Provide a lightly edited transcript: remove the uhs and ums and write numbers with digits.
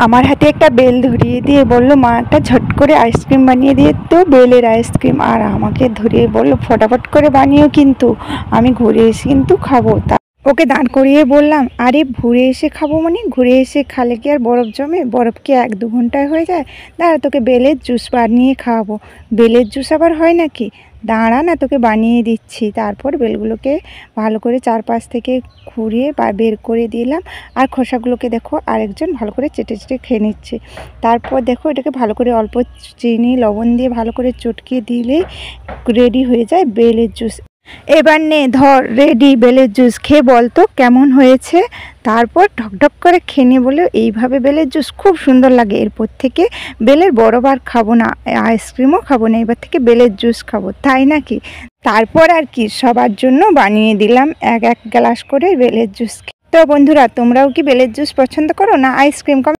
আমার হাতে একটা বেল ধরিয়ে দিয়ে বলল, মা একটা ঝট করে আইসক্রিম বানিয়ে দিয়ে তো, বেলের আইসক্রিম। আর আমাকে ধরিয়ে বলল, ফটাফট করে বানিয়েও কিন্তু, আমি ঘুরে এসে কিন্তু খাবো। ওকে দাঁড় করিয়ে বললাম, আরে ঘুরে এসে খাবো মানে ঘুরে এসে খালে কি আর বরফ জমে? বরফ কি 1-2 ঘন্টায় হয়ে যায়? দাঁড়া, তোকে বেলের জুস বানিয়ে খাওয়াবো। বেলের জুস আবার হয় নাকি? দাঁড়া না, তোকে বানিয়ে দিচ্ছি। তারপর বেলগুলোকে ভালো করে চারপাশ থেকে ঘুরিয়ে বা বের করে দিলাম। আর খোসাগুলোকে দেখো আরেকজন ভালো করে চেটে চেটে খেয়ে নিচ্ছে। তারপর দেখো এটাকে ভালো করে অল্প চিনি লবণ দিয়ে ভালো করে চটকিয়ে দিলেই রেডি হয়ে যায় বেলের জুস। এবার নে ধর, রেডি বেলের জুস, খেয়ে বল তো কেমন হয়েছে। তারপর ঢকঢক করে খেয়ে নিয়ে বলে, এইভাবে বেলের জুস খুব সুন্দর লাগে। এরপর থেকে বেলের বরফ আর খাবো না, আইসক্রিমও খাবো না, এবার থেকে বেলের জুস খাবো, তাই নাকি? তারপর আর কি, সবার জন্য বানিয়ে দিলাম 1-1 গ্লাস করে বেলের জুস। তো বন্ধুরা, তোমরাও কি বেলের জুস পছন্দ করো না আইসক্রিম?